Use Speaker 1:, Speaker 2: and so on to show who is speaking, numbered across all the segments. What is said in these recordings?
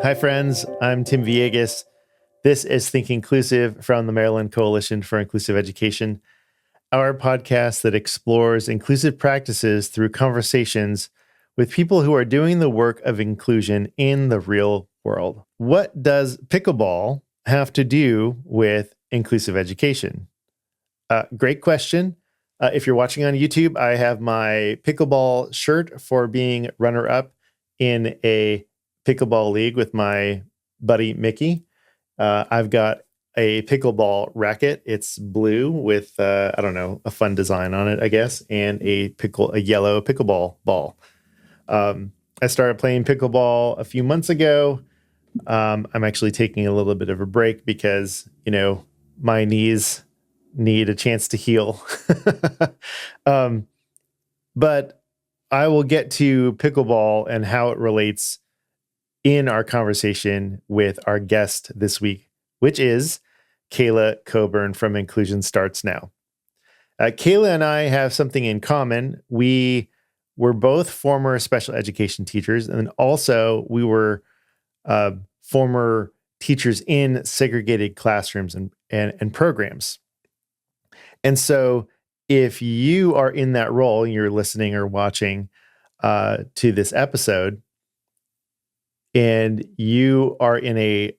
Speaker 1: Hi, friends. I'm Tim Villegas. This is Think Inclusive from the Maryland Coalition for Inclusive Education, our podcast that explores inclusive practices through conversations with people who are doing the work of inclusion in the real world. What does pickleball have to do with inclusive education? Great question. If you're watching on YouTube, I have my pickleball shirt for being runner-up in a pickleball league with my buddy Mickey. I've got a pickleball racket. It's blue with a fun design on it, I guess, and a yellow pickleball ball. I started playing pickleball a few months ago. I'm actually taking a little bit of a break because, my knees need a chance to heal. But I will get to pickleball and how it relates in our conversation with our guest this week, which is Kayla Coburn from Inclusion Starts Now. Kayla and I have something in common. We were both former special education teachers, and also we were former teachers in segregated classrooms and programs. And so if you are in that role and you're listening or watching to this episode, and you are in a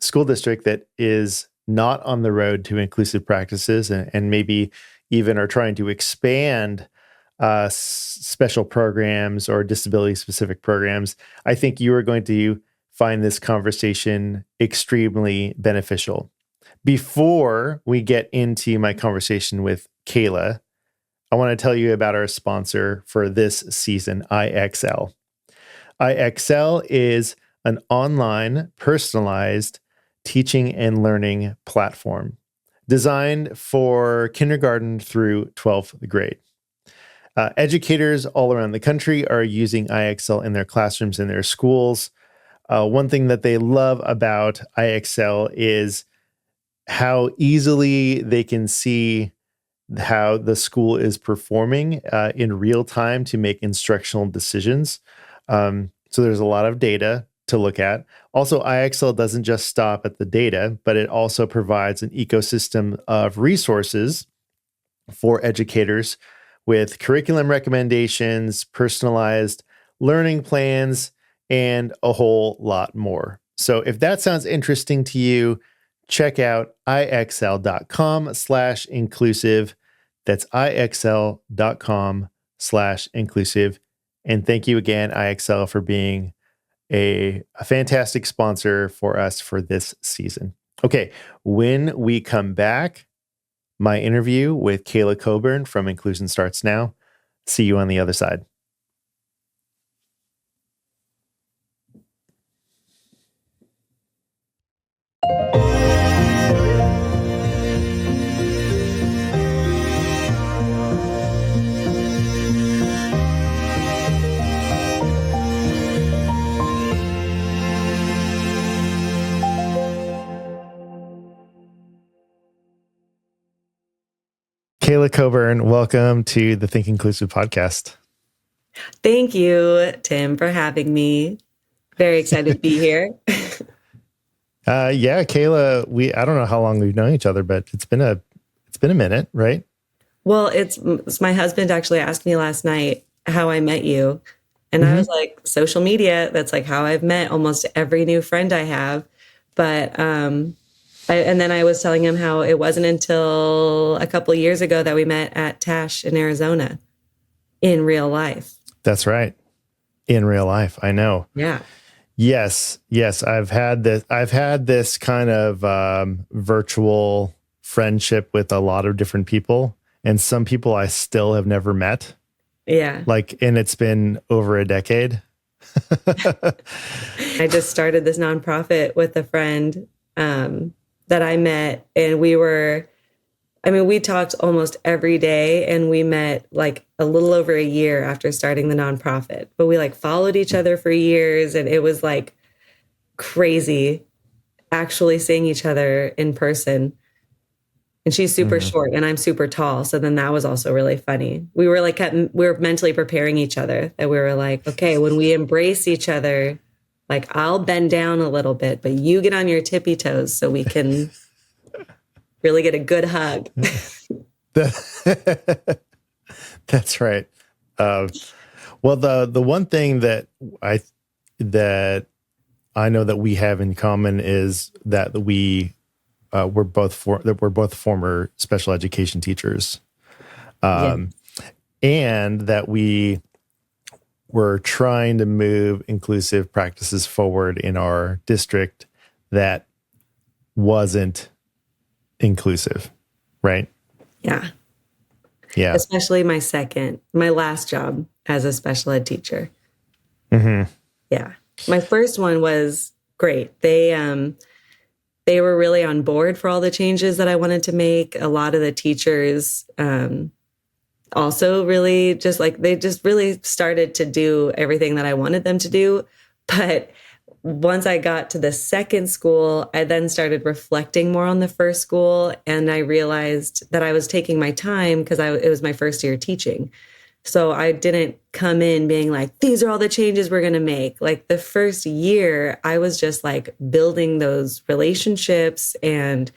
Speaker 1: school district that is not on the road to inclusive practices and maybe even are trying to expand special programs or disability-specific programs, I think you are going to find this conversation extremely beneficial. Before we get into my conversation with Kayla, I want to tell you about our sponsor for this season, IXL. IXL is an online, personalized teaching and learning platform designed for kindergarten through 12th grade. Educators all around the country are using IXL in their classrooms in their schools. One thing that they love about IXL is how easily they can see how the school is performing in real time to make instructional decisions. So there's a lot of data to look at. Also, IXL doesn't just stop at the data, but it also provides an ecosystem of resources for educators with curriculum recommendations, personalized learning plans, and a whole lot more. So if that sounds interesting to you, check out ixl.com/inclusive. That's ixl.com/inclusive. And thank you again, IXL, for being a fantastic sponsor for us for this season. Okay, when we come back, my interview with Kayla Coburn from Inclusion Starts Now. See you on the other side. Kayla Coburn, welcome to the Think Inclusive podcast.
Speaker 2: Thank you, Tim, for having me. Very excited to be here.
Speaker 1: Yeah, Kayla, I don't know how long we've known each other, but it's been a minute, right?
Speaker 2: Well, it's my husband actually asked me last night how I met you. And I was like, social media, that's like how I've met almost every new friend I have. But and then I was telling him how it wasn't until a couple of years ago that we met at Tash in Arizona in real life.
Speaker 1: That's right. In real life. I know.
Speaker 2: Yeah.
Speaker 1: Yes. I've had this kind of virtual friendship with a lot of different people, and some people I still have never met.
Speaker 2: Yeah.
Speaker 1: And it's been over a decade.
Speaker 2: I just started this nonprofit with a friend that I met, and we talked almost every day, and we met like a little over a year after starting the nonprofit, but we like followed each other for years, and it was like crazy actually seeing each other in person. And she's super short and I'm super tall. So then that was also really funny. We were mentally preparing each other, that we were like, okay, when we embrace each other, Like, I'll bend down a little bit, but you get on your tippy toes so we can really get a good hug.
Speaker 1: That's right. Well, the one thing that that I know that we have in common is that we're both former special education teachers,
Speaker 2: Yeah.
Speaker 1: and that we were trying to move inclusive practices forward in our district that wasn't inclusive, right?
Speaker 2: Yeah.
Speaker 1: Yeah.
Speaker 2: Especially my last job as a special ed teacher.
Speaker 1: Mm-hmm.
Speaker 2: Yeah. My first one was great. They were really on board for all the changes that I wanted to make. A lot of the teachers also really they just really started to do everything that I wanted them to do. But once I got to the second school, I then started reflecting more on the first school. And I realized that I was taking my time because it was my first year teaching. So I didn't come in being like, these are all the changes we're going to make. Like the first year, I was just like building those relationships and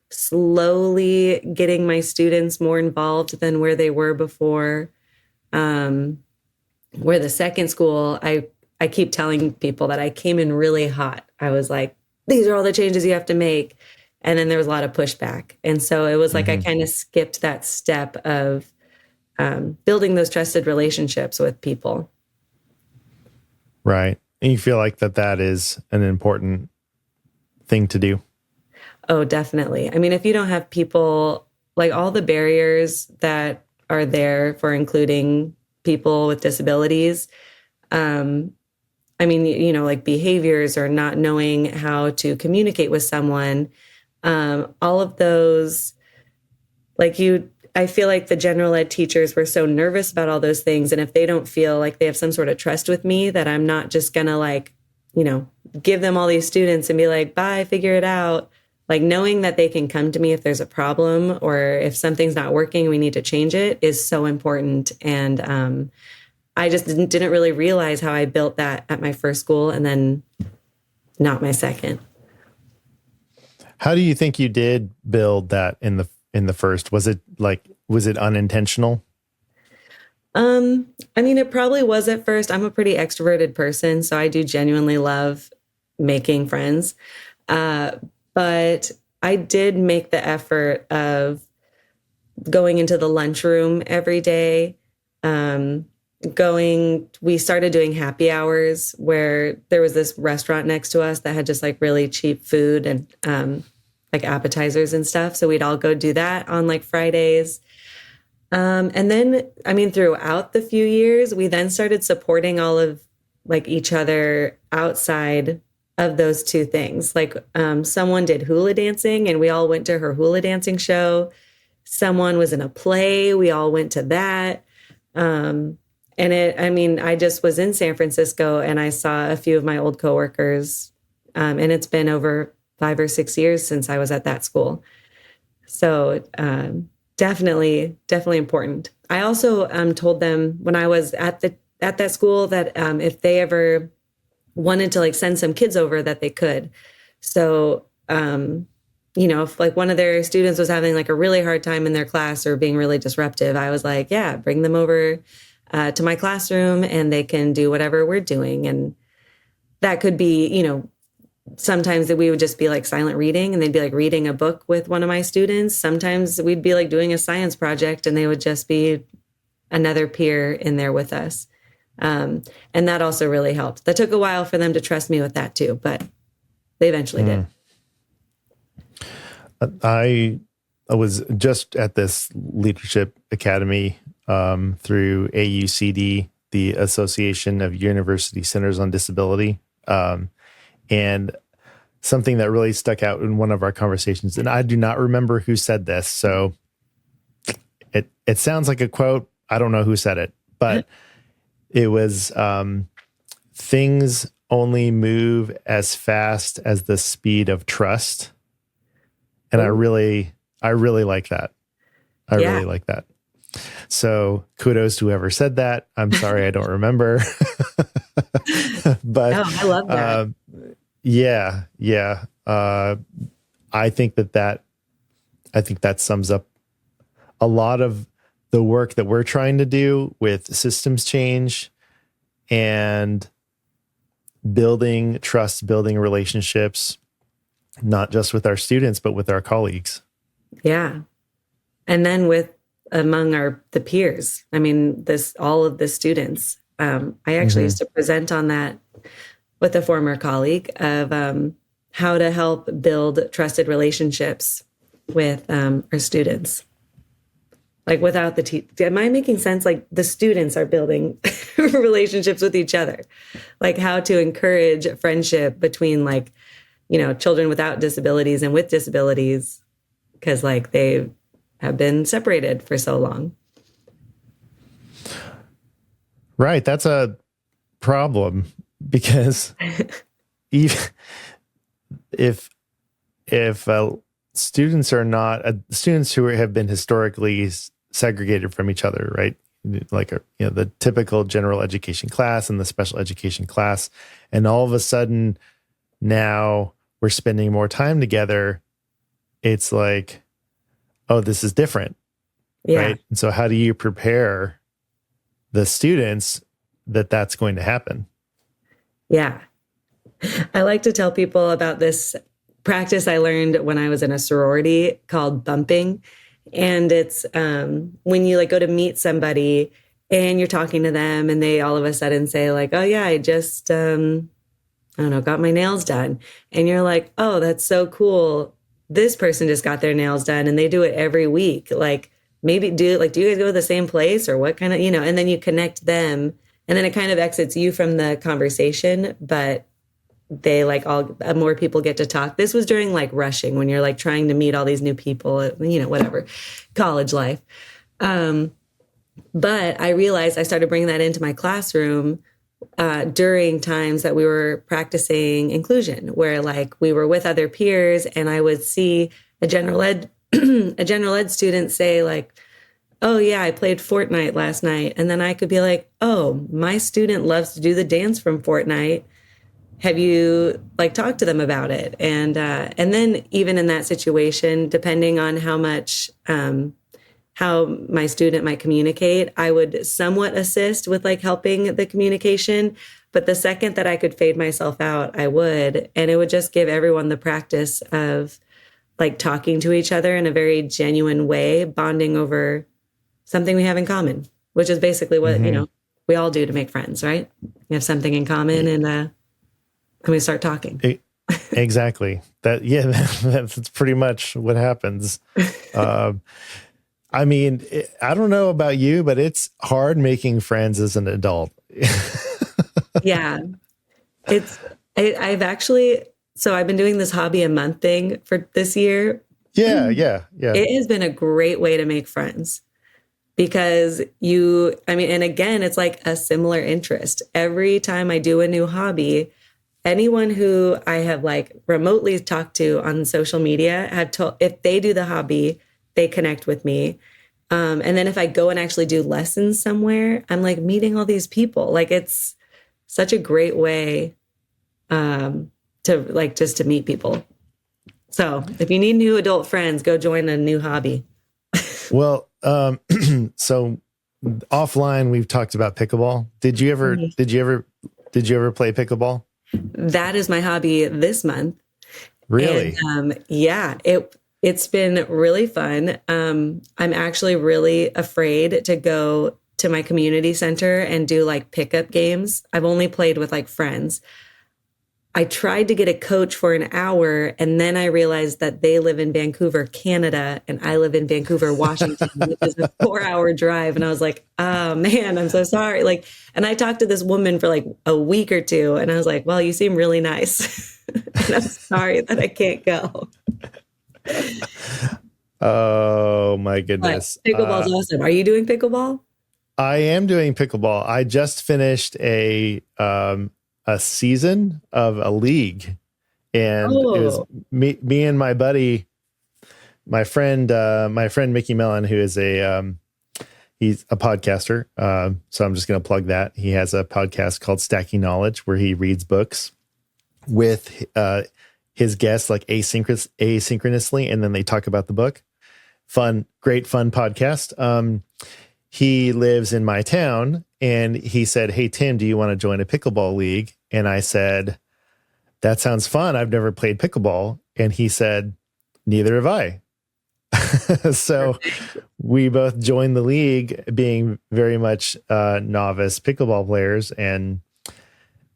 Speaker 2: slowly getting my students more involved than where they were before. Where the second school, I keep telling people that I came in really hot. I was like, these are all the changes you have to make. And then there was a lot of pushback. And so it was like I kind of skipped that step of building those trusted relationships with people.
Speaker 1: Right. And you feel like that is an important thing to do.
Speaker 2: Oh, definitely. I mean, if you don't have people, like all the barriers that are there for including people with disabilities, I mean, like behaviors or not knowing how to communicate with someone, all of those, I feel like the general ed teachers were so nervous about all those things. And if they don't feel like they have some sort of trust with me, that I'm not just gonna give them all these students and be like, bye, figure it out. Like knowing that they can come to me if there's a problem or if something's not working, we need to change it is so important. And I just didn't really realize how I built that at my first school and then not my second.
Speaker 1: How do you think you did build that in the first? Was it unintentional?
Speaker 2: I mean, it probably was at first. I'm a pretty extroverted person, so I do genuinely love making friends. But I did make the effort of going into the lunchroom every day. We started doing happy hours where there was this restaurant next to us that had just like really cheap food and like appetizers and stuff. So we'd all go do that on like Fridays. And then, I mean, throughout the few years, we then started supporting all of like each other outside of those two things. Like someone did hula dancing and we all went to her hula dancing show. Someone was in a play. We all went to that. I just was in San Francisco and I saw a few of my old coworkers. And it's been over 5 or 6 years since I was at that school. So definitely important. I also told them when I was at that school that if they ever wanted to like send some kids over that they could. So, if like one of their students was having like a really hard time in their class or being really disruptive, I was like, yeah, bring them over to my classroom and they can do whatever we're doing. And that could be, sometimes that we would just be like silent reading and they'd be like reading a book with one of my students. Sometimes we'd be like doing a science project and they would just be another peer in there with us. And that also really helped. That took a while for them to trust me with that too, but they eventually did.
Speaker 1: I was just at this leadership academy through AUCD, the Association of University Centers on Disability. And something that really stuck out in one of our conversations, and I do not remember who said this, so it sounds like a quote. I don't know who said it, but it was things only move as fast as the speed of trust. And I really like that. I really like that. So kudos to whoever said that. I'm sorry, I don't remember. But
Speaker 2: Oh, I love that.
Speaker 1: yeah, yeah. I think that sums up a lot of the work that we're trying to do with systems change and building trust, building relationships, not just with our students, but with our colleagues.
Speaker 2: Yeah. And then with among the peers, I mean, all of the students. I actually used to present on that with a former colleague of how to help build trusted relationships with our students. Like without am I making sense? Like the students are building relationships with each other, like how to encourage friendship between like, children without disabilities and with disabilities, because like they have been separated for so long.
Speaker 1: Right. That's a problem because even if students are not students who have been historically segregated from each other, right? Like the typical general education class and the special education class, and all of a sudden now we're spending more time together. It's like, oh, this is different, right? And so how do you prepare the students that that's going to happen?
Speaker 2: Yeah. I like to tell people about this practice I learned when I was in a sorority called bumping. And it's when you like go to meet somebody and you're talking to them and they all of a sudden say like, oh yeah, I just, I don't know, got my nails done. And you're like, oh, that's so cool. This person just got their nails done and they do it every week. Like maybe do you guys go to the same place or what kind of, and then you connect them and then it kind of exits you from the conversation, but they like more people get to talk. This was during like rushing when you're like trying to meet all these new people, whatever, college life. But I realized I started bringing that into my classroom during times that we were practicing inclusion, where like we were with other peers and I would see a general ed student say like, oh yeah, I played Fortnite last night. And then I could be like, oh, my student loves to do the dance from Fortnite. Have you like talked to them about it? And then even in that situation, depending on how much, how my student might communicate, I would somewhat assist with like helping the communication. But the second that I could fade myself out, I would, and it would just give everyone the practice of like talking to each other in a very genuine way, bonding over something we have in common, which is basically what, we all do to make friends, right? We have something in common and we start talking.
Speaker 1: Exactly. That's pretty much what happens. I mean, I don't know about you, but it's hard making friends as an adult.
Speaker 2: Yeah. I've actually, so I've been doing this hobby a month thing for this year.
Speaker 1: Yeah.
Speaker 2: It has been a great way to make friends because and again, it's like a similar interest. Every time I do a new hobby, anyone who I have like remotely talked to on social media have told if they do the hobby, they connect with me. And then if I go and actually do lessons somewhere, I'm like meeting all these people. Like it's such a great way to like just to meet people. So if you need new adult friends, go join a new hobby.
Speaker 1: Well, so offline we've talked about pickleball. Did you ever play pickleball?
Speaker 2: That is my hobby this month.
Speaker 1: Really?
Speaker 2: And, yeah, it's been really fun. I'm actually really afraid to go to my community center and do like pickup games. I've only played with like friends. I tried to get a coach for an hour and then I realized that they live in Vancouver, Canada, and I live in Vancouver, Washington, which is a 4-hour drive. And I was like, oh man, I'm so sorry. Like, and I talked to this woman for like a week or two and I was like, well, you seem really nice. And I'm sorry that I can't go.
Speaker 1: Oh my goodness.
Speaker 2: But pickleball's awesome. Are you doing pickleball?
Speaker 1: I am doing pickleball. I just finished a season of a league, and it was me and my buddy, my friend Mickey Mellon, who is He's a podcaster. So I'm just going to plug that. He has a podcast called Stacking Knowledge where he reads books with his guests like asynchronously, and then they talk about the book. Great fun podcast. He lives in my town, and he said, "Hey, Tim, do you want to join a pickleball league?" And I said, "That sounds fun. I've never played pickleball." And he said, "Neither have I." So we both joined the league, being very much novice pickleball players, and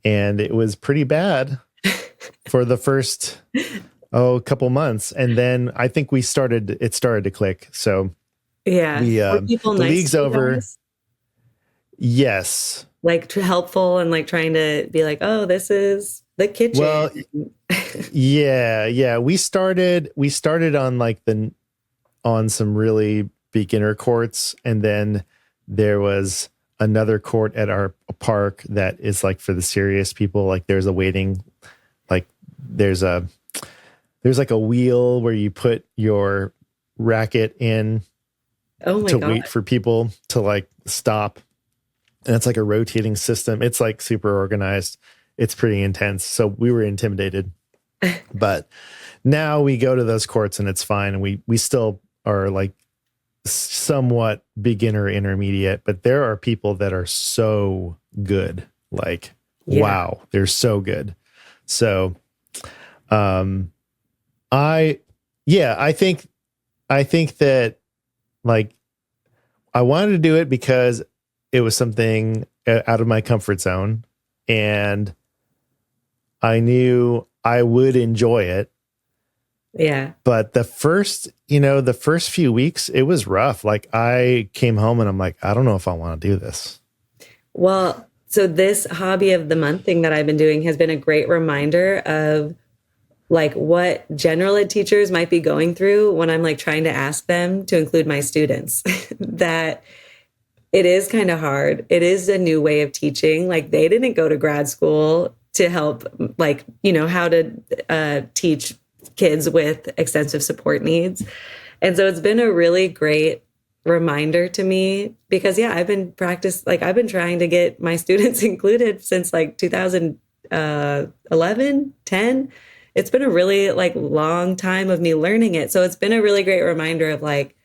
Speaker 1: it was pretty bad for the first couple months, and then I think it started to click. So
Speaker 2: Were people
Speaker 1: the
Speaker 2: nice
Speaker 1: league's
Speaker 2: to you
Speaker 1: over.
Speaker 2: guys?
Speaker 1: Yes.
Speaker 2: Like helpful and like trying to be like, oh, this is the kitchen.
Speaker 1: Well, yeah. We started on some really beginner courts, and then there was another court at our park that is like for the serious people. Like there's a waiting, like there's like a wheel where you put your racket in to wait for people to like stop. And it's like a rotating system. It's like super organized. It's pretty intense. So we were intimidated, but now we go to those courts and it's fine. And we still are like somewhat beginner intermediate, but there are people that are so good. Like, wow, they're so good. So, I think that like I wanted to do it because it was something out of my comfort zone, and I knew I would enjoy it.
Speaker 2: Yeah.
Speaker 1: But the first few weeks, it was rough. Like I came home and I'm like, I don't know if I want to do this.
Speaker 2: Well, so this hobby of the month thing that I've been doing has been a great reminder of like what general ed teachers might be going through when I'm like trying to ask them to include my students. That it is kind of hard. It is a new way of teaching. Like they didn't go to grad school to help, like, how to teach kids with extensive support needs. And so it's been a really great reminder to me because I've been trying to get my students included since like 2011, 10. It's been a really like long time of me learning it. So it's been a really great reminder of like,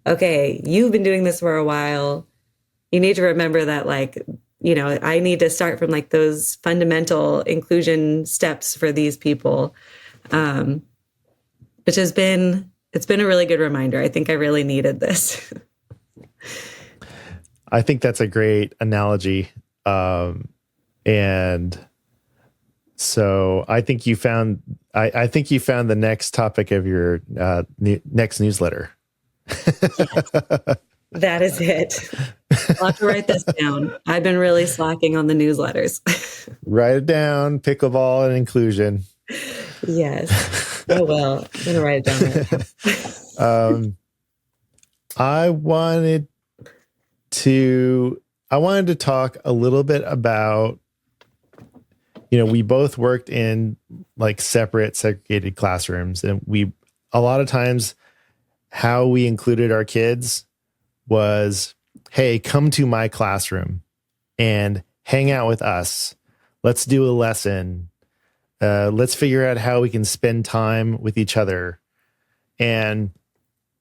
Speaker 2: okay, you've been doing this for a while. You need to remember that like, I need to start from like those fundamental inclusion steps for these people. Which it's been a really good reminder. I think I really needed this.
Speaker 1: I think that's a great analogy. And so I think you found the next topic of your next newsletter.
Speaker 2: That is it. I'll have to write this down. I've been really slacking on the newsletters.
Speaker 1: Write it down, pickleball and inclusion.
Speaker 2: Yes, I will. I'm going to write it down. Right
Speaker 1: I wanted to talk a little bit about, we both worked in like separate segregated classrooms, and a lot of times how we included our kids was, hey, come to my classroom and hang out with us. Let's do a lesson. Let's figure out how we can spend time with each other. And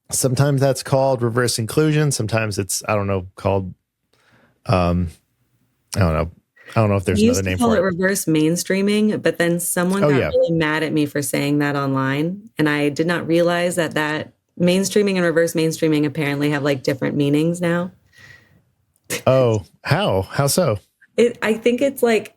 Speaker 1: sometimes that's called reverse inclusion. Sometimes it's, called, I don't know if there's another name for it.
Speaker 2: I used to call it reverse mainstreaming, but then someone got really mad at me for saying that online. And I did not realize that mainstreaming and reverse mainstreaming apparently have like different meanings now.
Speaker 1: Oh, how? How so?
Speaker 2: I think it's like,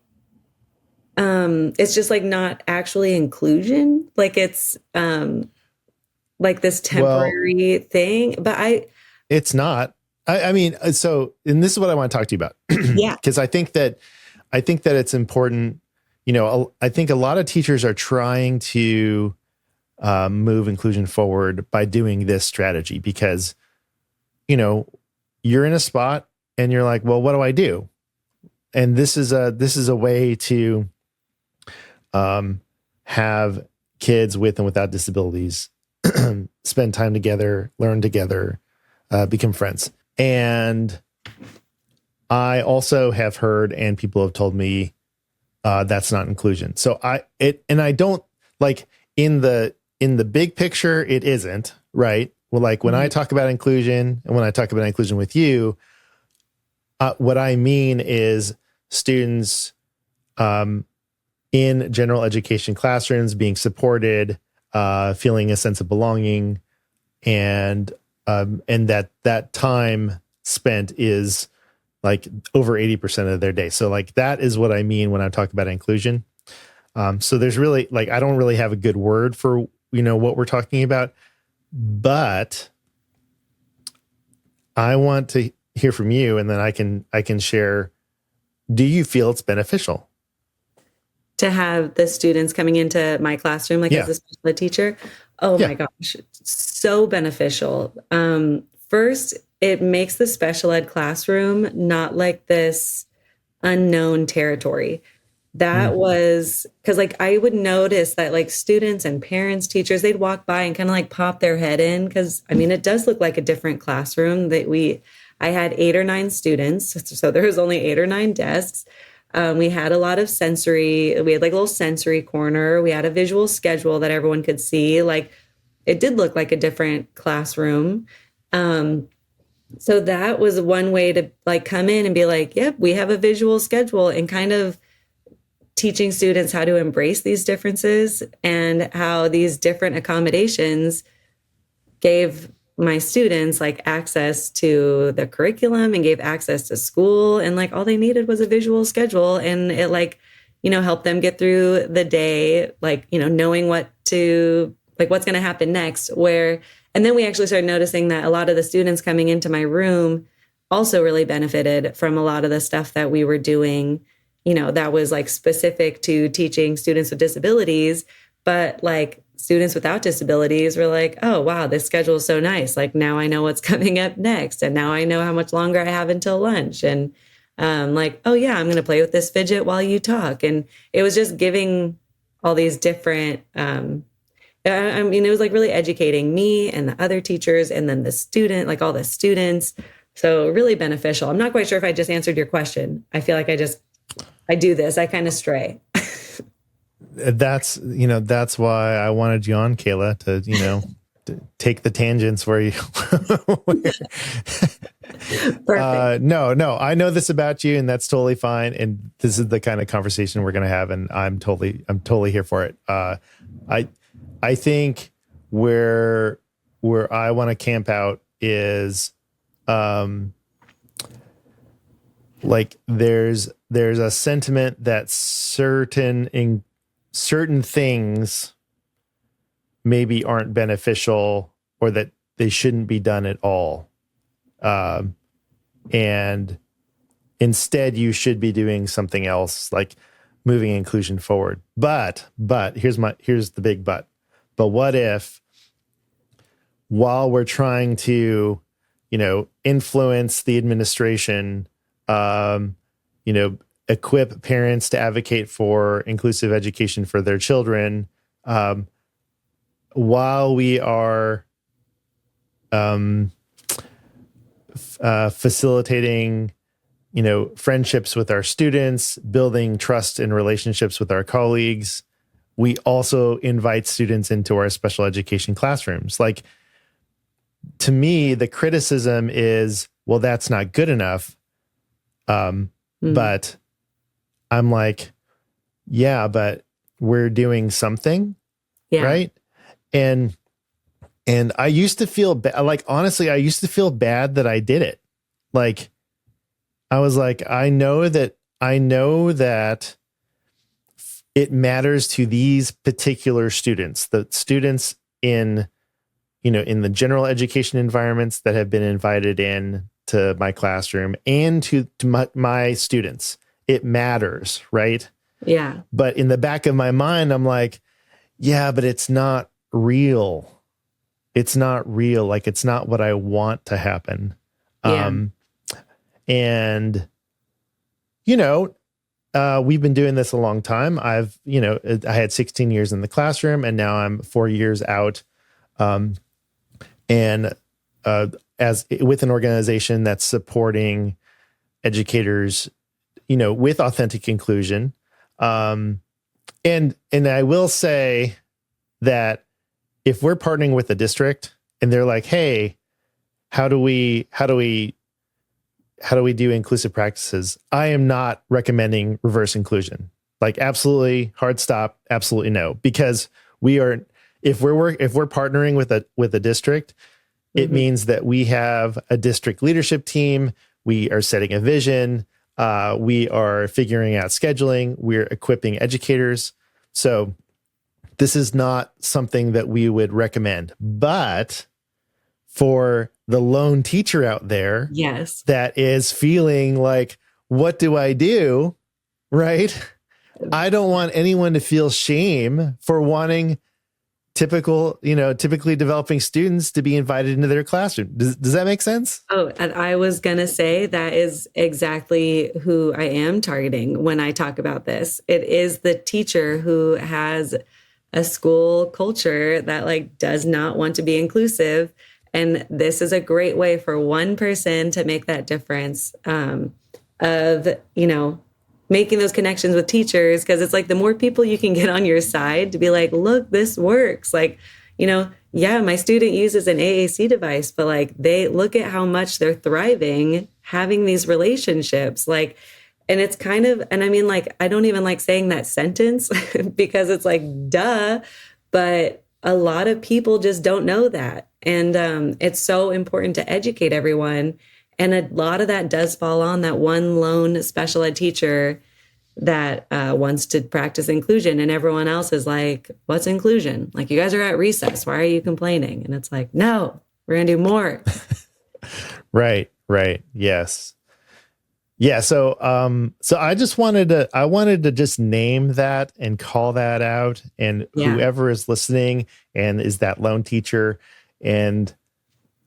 Speaker 2: it's just like not actually inclusion. Like it's, like this temporary thing, but
Speaker 1: it's not. I mean, so, and this is what I want to talk to you about.
Speaker 2: Yeah.
Speaker 1: Because I think that it's important. I think a lot of teachers are trying to move inclusion forward by doing this strategy because, you're in a spot and you're like, well, what do I do? And this is a way to have kids with and without disabilities spend time together, learn together, become friends. And I also have heard, and people have told me, that's not inclusion. So I don't like in the big picture, it isn't, right? Well, like when I talk about inclusion and when I talk about inclusion with you, what I mean is students in general education classrooms being supported, feeling a sense of belonging, and that time spent is like over 80% of their day. So like that is what I mean when I talk about inclusion. So there's really like I don't really have a good word for what we're talking about, but I want to hear from you, and then I can share. Do you feel it's beneficial
Speaker 2: to have the students coming into my classroom, like as a special ed teacher? Oh my gosh, so beneficial. First, it makes the special ed classroom not like this unknown territory. That was because like I would notice that like students and parents, teachers, they'd walk by and kind of like pop their head in. Cause I mean, it does look like a different classroom I had 8 or 9 students. So there was only 8 or 9 desks. We had a lot of sensory. We had like a little sensory corner. We had a visual schedule that everyone could see. Like it did look like a different classroom. So that was one way to like come in and be like, yep, we have a visual schedule, and kind of teaching students how to embrace these differences and how these different accommodations gave my students like access to the curriculum and gave access to school. And like all they needed was a visual schedule, and it like, helped them get through the day, like, knowing what's going to happen next. And then we actually started noticing that a lot of the students coming into my room also really benefited from a lot of the stuff that we were doing, that was like specific to teaching students with disabilities. But like students without disabilities were like, oh, wow, this schedule is so nice. Like now I know what's coming up next. And now I know how much longer I have until lunch. And like, oh yeah, I'm going to play with this fidget while you talk. And it was just giving all these different, I mean, it was like really educating me and the other teachers, and then the student, like all the students. So really beneficial. I'm not quite sure if I just answered your question. I feel like I do this. I kind of stray.
Speaker 1: That's why I wanted you on, Kayla, to take the tangents where you.
Speaker 2: Perfect.
Speaker 1: No, I know this about you, and that's totally fine. And this is the kind of conversation we're going to have, and I'm totally here for it. I think where I want to camp out is, like there's a sentiment that certain things maybe aren't beneficial, or that they shouldn't be done at all. And instead you should be doing something else, like moving inclusion forward. But here's the big but. But what if, while we're trying to, influence the administration, equip parents to advocate for inclusive education for their children, while we are facilitating, friendships with our students, building trust and relationships with our colleagues, we also invite students into our special education classrooms. Like, to me, the criticism is, well, that's not good enough. But I'm like, yeah, but we're doing something, right? And I used to feel like, honestly, I used to feel bad that I did it. Like, I was like, I know that it matters to these particular students, the students in the general education environments that have been invited in to my classroom, and to my students. It matters, right?
Speaker 2: Yeah.
Speaker 1: But in the back of my mind, I'm like, yeah, but it's not real. It's not real. Like, it's not what I want to happen.
Speaker 2: Yeah.
Speaker 1: And, we've been doing this a long time. I had 16 years in the classroom, and now I'm 4 years out. And as with an organization that's supporting educators, with authentic inclusion. And I will say that if we're partnering with a district and they're like, hey, how do we do inclusive practices? I am not recommending reverse inclusion. Like, absolutely hard stop. Absolutely no, because if we're partnering with a district, it means that we have a district leadership team. We are setting a vision. We are figuring out scheduling. We're equipping educators. So this is not something that we would recommend. But for the lone teacher out there,
Speaker 2: yes,
Speaker 1: that is feeling like, what do I do? Right? I don't want anyone to feel shame for wanting typically developing students to be invited into their classroom. Does that make sense?
Speaker 2: Oh, and I was going to say that is exactly who I am targeting when I talk about this. It is the teacher who has a school culture that like does not want to be inclusive. And this is a great way for one person to make that difference, of, making those connections with teachers. Cause it's like the more people you can get on your side to be like, look, this works. Like, yeah, my student uses an AAC device, but like they look at how much they're thriving having these relationships. Like, and it's kind of, and I mean, like, I don't even like saying that sentence because it's like, duh, but a lot of people just don't know that. And it's so important to educate everyone. And a lot of that does fall on that one lone special ed teacher that wants to practice inclusion. And everyone else is like, what's inclusion? Like, you guys are at recess. Why are you complaining? And it's like, no, we're going to do more.
Speaker 1: Right. Yes. Yeah. So I wanted to just name that and call that out. And whoever is listening and is that lone teacher and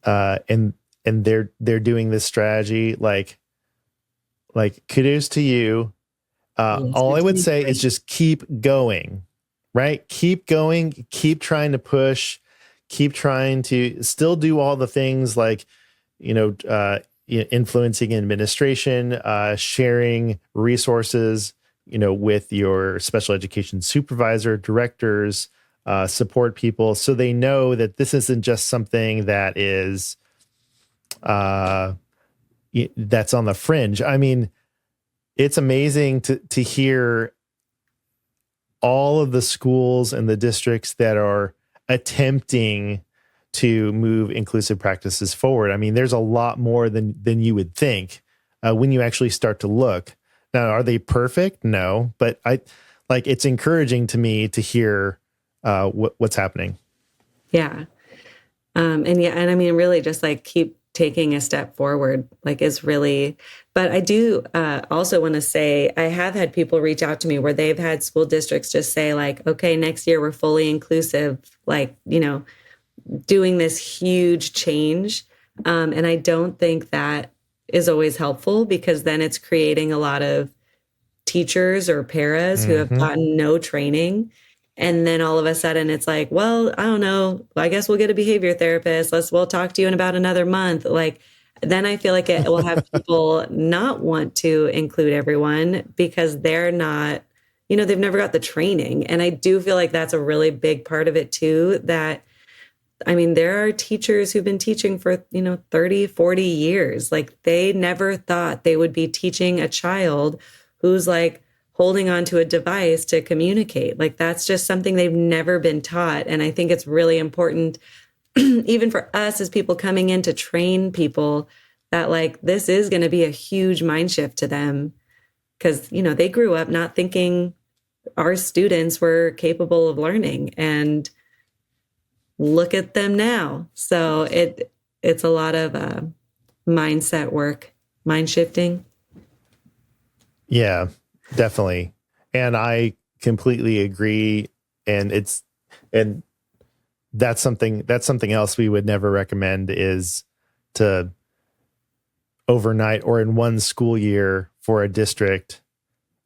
Speaker 1: they're doing this strategy, like kudos to you. All I would say is just keep going, right? Keep going, keep trying to push, keep trying to still do all the things like, influencing administration, sharing resources, with your special education supervisor, directors, support people, so they know that this isn't just something that is that's on the fringe. I mean, it's amazing to hear all of the schools and the districts that are attempting to move inclusive practices forward. I mean, there's a lot more than you would think when you actually start to look. Now, are they perfect? No, but it's encouraging to me to hear what's happening.
Speaker 2: Yeah. And I mean, really just like keep taking a step forward, like is really, but I do also want to say, I have had people reach out to me where they've had school districts just say like, okay, next year we're fully inclusive, like, doing this huge change. And I don't think that is always helpful because then it's creating a lot of teachers or paras who have gotten no training. And then all of a sudden it's like, well, I don't know, I guess we'll get a behavior therapist. We'll talk to you in about another month. Like, then I feel like it will have people not want to include everyone because they're not, they've never got the training. And I do feel like that's a really big part of it too, that, I mean, there are teachers who've been teaching for, 30, 40 years. Like they never thought they would be teaching a child who's like holding onto a device to communicate. Like that's just something they've never been taught. And I think it's really important, even for us as people coming in to train people, that like this is going to be a huge mind shift to them. Because, they grew up not thinking our students were capable of learning, and look at them now. So it's a lot of mindset work, mind shifting.
Speaker 1: Yeah, definitely. And I completely agree. And that's something else we would never recommend, is to overnight or in one school year for a district,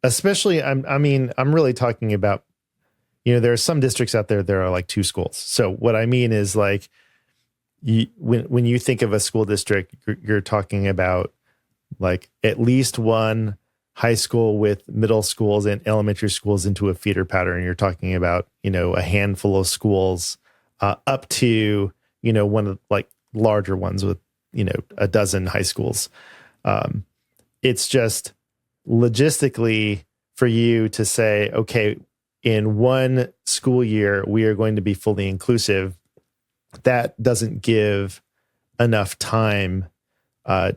Speaker 1: especially, I'm really talking about, there are some districts out there that are like 2 schools. So what I mean is like, when you think of a school district, you're talking about like at least one high school with middle schools and elementary schools into a feeder pattern. You're talking about, a handful of schools up to, one of like larger ones with, a dozen high schools. It's just logistically for you to say, okay, in one school year, we are going to be fully inclusive. That doesn't give enough time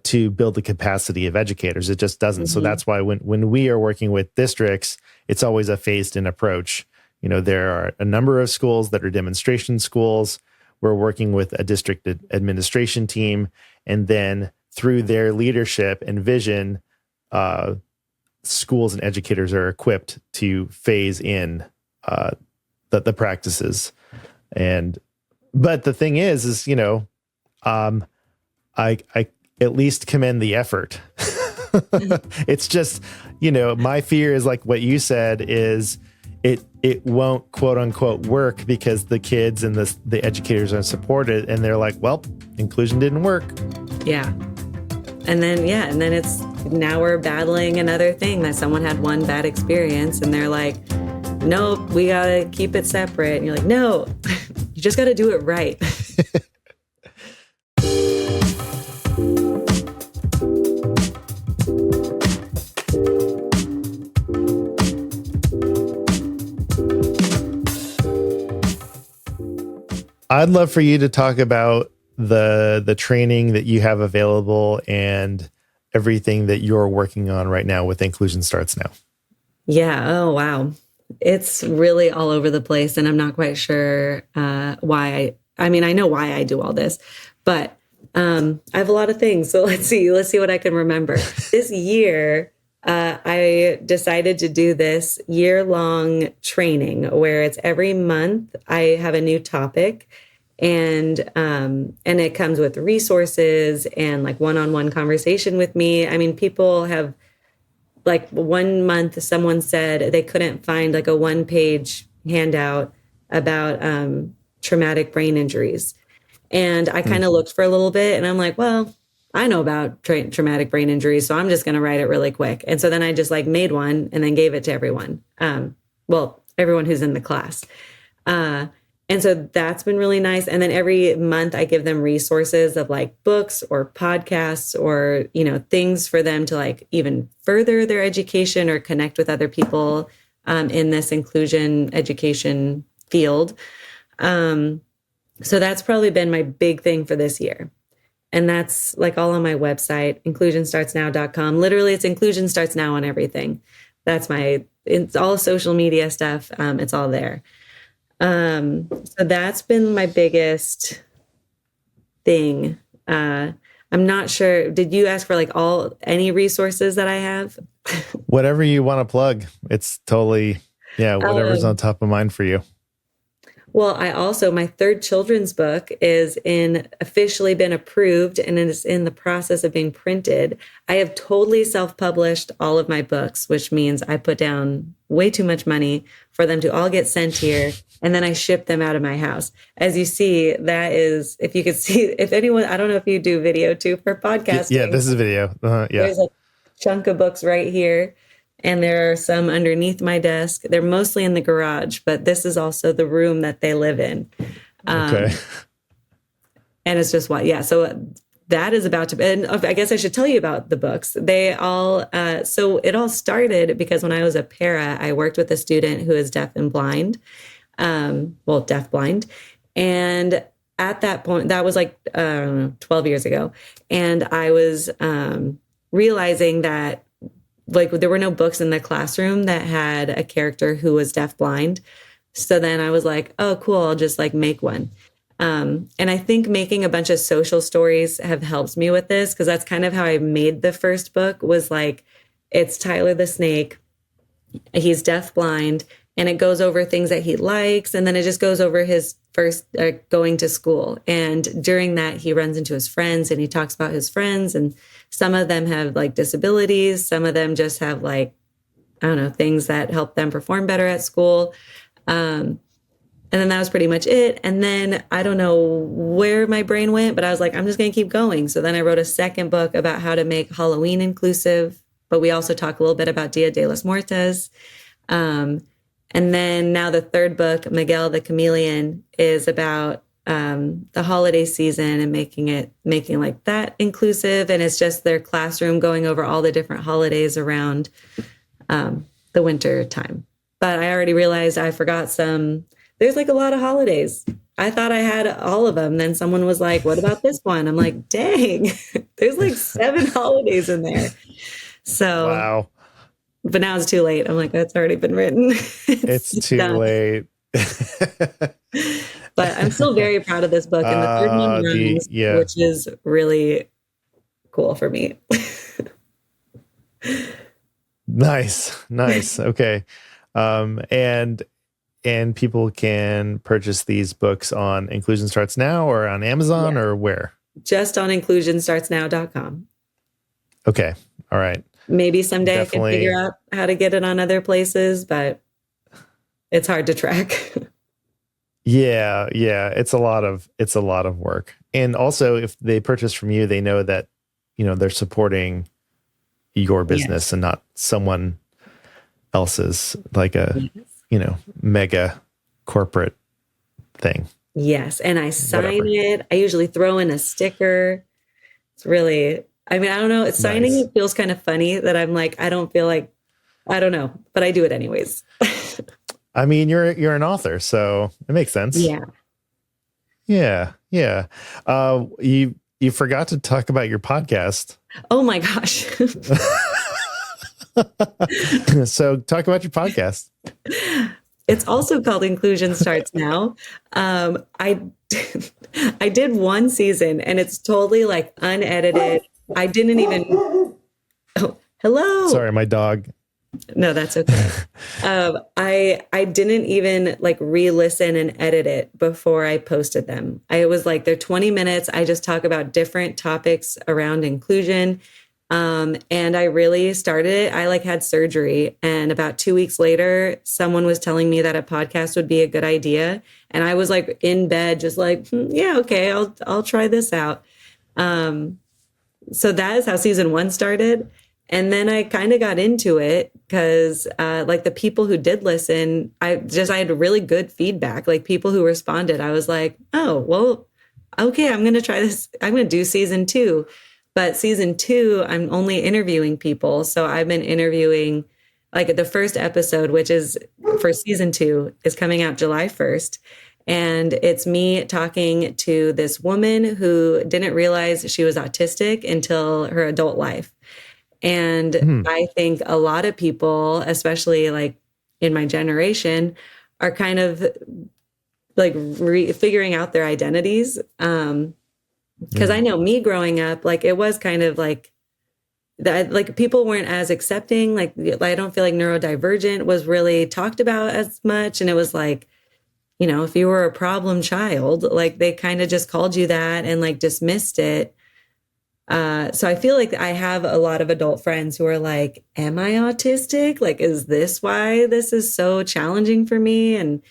Speaker 1: to build the capacity of educators. It just doesn't. So that's why when we are working with districts, it's always a phased in approach. There are a number of schools that are demonstration schools. We're working with a district administration team, and then through their leadership and vision, schools and educators are equipped to phase in the practices. But the thing is, I at least commend the effort. It's just, my fear is like what you said is it won't quote unquote work because the kids and the educators aren't supported, and they're like, well, inclusion didn't work.
Speaker 2: Yeah. And then it's now we're battling another thing that someone had one bad experience and they're like, nope, we got to keep it separate. And you're like, no, you just got to do it right.
Speaker 1: I'd love for you to talk about the training that you have available and everything that you're working on right now with Inclusion Starts Now.
Speaker 2: Yeah. Oh, wow. It's really all over the place, and I'm not quite sure why. I mean, I know why I do all this, but I have a lot of things. So let's see what I can remember. This year, I decided to do this year-long training where it's every month I have a new topic, and it comes with resources and like one-on-one conversation with me. I mean, people have, like, 1 month someone said they couldn't find like a 1-page handout about traumatic brain injuries. And I kind of looked for a little bit and I'm like, well, I know about traumatic brain injuries, so I'm just going to write it really quick. And so then I just like made one and then gave it to everyone. Everyone who's in the class. And so that's been really nice. And then every month I give them resources of like books or podcasts or, things for them to like even further their education or connect with other people in this inclusion education field. So that's probably been my big thing for this year. And that's like all on my website, inclusionstartsnow.com. Literally, it's Inclusion Starts Now on everything. It's all social media stuff. It's all there. So that's been my biggest thing. I'm not sure. Did you ask for like any resources that I have?
Speaker 1: Whatever you want to plug. It's totally, whatever's on top of mind for you.
Speaker 2: Well, my third children's book is officially been approved and it is in the process of being printed. I have totally self-published all of my books, which means I put down way too much money for them to all get sent here. And then I ship them out of my house. As you see, that is, if you could see, if anyone, I don't know if you do video too for podcasting.
Speaker 1: Yeah, this is video. Yeah.
Speaker 2: There's a chunk of books right here. And there are some underneath my desk. They're mostly in the garage, but this is also the room that they live in.
Speaker 1: Okay.
Speaker 2: And it's just so that is about to be, and I guess I should tell you about the books. They all, so it all started because when I was a para, I worked with a student who is deaf and blind, deaf blind. And at that point, that was like 12 years ago. And I was realizing that like there were no books in the classroom that had a character who was deaf blind. So then I was like, oh, cool, I'll just like make one. And I think making a bunch of social stories have helped me with this, because that's kind of how I made the first book, was like, it's Tyler the Snake. He's deaf blind, and it goes over things that he likes. And then it just goes over his first going to school. And during that, he runs into his friends and he talks about his friends. And some of them have like disabilities. Some of them just have like, I don't know, things that help them perform better at school. And And then that was pretty much it. And then I don't know where my brain went, but I was like, I'm just going to keep going. So then I wrote a second book about how to make Halloween inclusive, but we also talk a little bit about Dia de los Muertos. And then now the third book, Miguel the Chameleon, is about the holiday season and making like that inclusive. And it's just their classroom going over all the different holidays around the winter time. But I already realized I forgot some. There's like a lot of holidays. I thought I had all of them. Then someone was like, what about this one? I'm like, dang, there's like 7 holidays in there. So,
Speaker 1: wow.
Speaker 2: But now it's too late. I'm like, that's already been written.
Speaker 1: It's too
Speaker 2: done.
Speaker 1: late.
Speaker 2: But I'm still very proud of this book. And the third one runs, which is really cool for me.
Speaker 1: Nice. Okay. And people can purchase these books on Inclusion Starts Now or on Amazon or where?
Speaker 2: Just on inclusionstartsnow.com.
Speaker 1: Okay. All right.
Speaker 2: Maybe someday I can figure out how to get it on other places, but it's hard to track. Yeah. It's a lot of work. And also if they purchase from you, they know that, they're supporting your business and not someone else's, like a, mega corporate thing. Yes. And I sign it. I usually throw in a sticker. It's really, I don't know. Signing it feels kind of funny that I'm like, I don't know, but I do it anyways.
Speaker 1: You're an author, so it makes sense. Yeah. You forgot to talk about your podcast.
Speaker 2: Oh my gosh.
Speaker 1: So talk about your podcast.
Speaker 2: It's also called Inclusion Starts Now. I did one season and it's totally like unedited. I didn't even. Oh, hello.
Speaker 1: Sorry, my dog.
Speaker 2: No, that's okay. I didn't even like re-listen and edit it before I posted them. I was like, they're 20 minutes. I just talk about different topics around inclusion. And I really started it. I like had surgery, and about 2 weeks later, someone was telling me that a podcast would be a good idea. And I was like in bed, just like, yeah, okay, I'll try this out. So that is how season 1 started. And then I kind of got into it because like the people who did listen, I had really good feedback, like people who responded. I was like, oh, well, okay, I'm going to try this. I'm going to do season 2. But season 2, I'm only interviewing people. So I've been interviewing, like the first episode, which is for season 2, is coming out July 1st. And it's me talking to this woman who didn't realize she was autistic until her adult life. And I think a lot of people, especially like in my generation, are kind of like figuring out their identities. Because I know me growing up, like it was kind of like that, like people weren't as accepting. Like I don't feel like neurodivergent was really talked about as much. And it was like, if you were a problem child, like they kind of just called you that and like dismissed it. So I feel like I have a lot of adult friends who are like, am I autistic? Like, is this why this is so challenging for me? And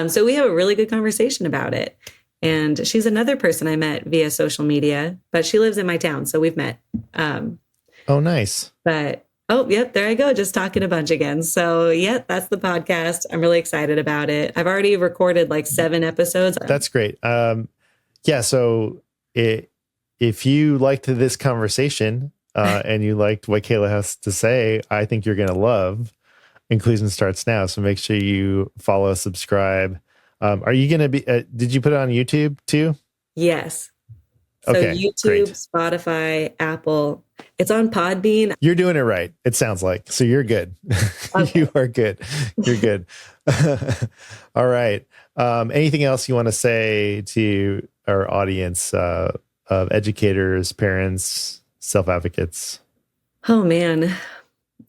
Speaker 2: so we have a really good conversation about it. And she's another person I met via social media, but she lives in my town. So we've met.
Speaker 1: Oh, nice.
Speaker 2: But, yep, there I go. Just talking a bunch again. So, yeah, that's the podcast. I'm really excited about it. I've already recorded like 7 episodes.
Speaker 1: That's great. So if you liked this conversation and you liked what Kayla has to say, I think you're going to love Inclusion Starts Now. So make sure you follow, subscribe. Are you going to be, did you put it on YouTube too?
Speaker 2: Yes. So
Speaker 1: okay,
Speaker 2: YouTube,
Speaker 1: great.
Speaker 2: Spotify, Apple, it's on Podbean.
Speaker 1: You're doing it right. It sounds like, so you're good. Okay. You are good. You're good. All right. Anything else you want to say to our audience of educators, parents, self-advocates?
Speaker 2: Oh man.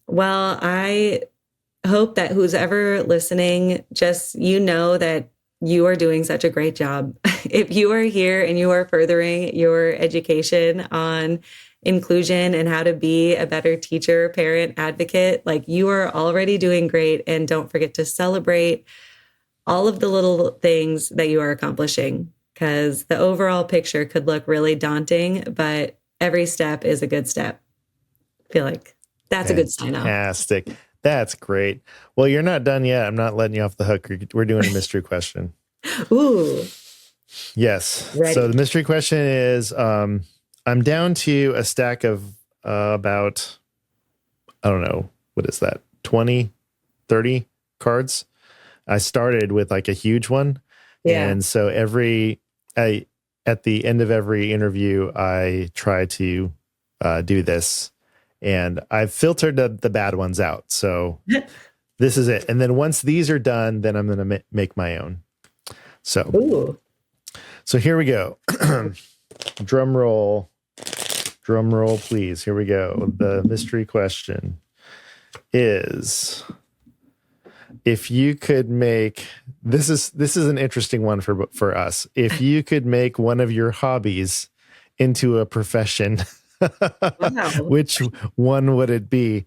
Speaker 2: Well, I hope that who's ever listening, just, that you are doing such a great job. If you are here and you are furthering your education on inclusion and how to be a better teacher, parent, advocate, like you are already doing great. And don't forget to celebrate all of the little things that you are accomplishing, because the overall picture could look really daunting, but every step is a good step. I feel like that's a good sign off.
Speaker 1: Fantastic. That's great. Well, you're not done yet. I'm not letting you off the hook. We're doing a mystery question.
Speaker 2: Ooh.
Speaker 1: Yes.
Speaker 2: Ready.
Speaker 1: So the mystery question is, I'm down to a stack of about, I don't know, what is that? 20, 30 cards. I started with like a huge one.
Speaker 2: Yeah.
Speaker 1: And so at the end of every interview, I try to do this. And I've filtered the bad ones out. So this is it. And then once these are done, then I'm going to make my own. So,
Speaker 2: Ooh.
Speaker 1: So here we go. Drum roll, please. Here we go. The mystery question is, if you could make, this is an interesting one for us. If you could make one of your hobbies into a profession,
Speaker 2: Wow.
Speaker 1: which one would it be?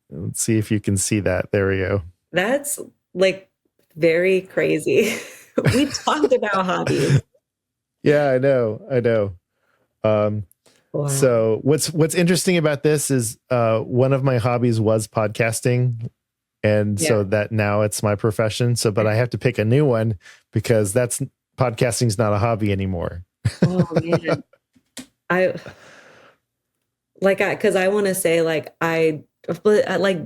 Speaker 1: Let's see if you can see that. There we go.
Speaker 2: That's like very crazy. We talked about hobbies.
Speaker 1: Yeah, I know.
Speaker 2: Wow.
Speaker 1: So what's interesting about this is one of my hobbies was podcasting. And so that now it's my profession. So, but I have to pick a new one because podcasting's not a hobby anymore.
Speaker 2: Oh man. Because I want to say like I like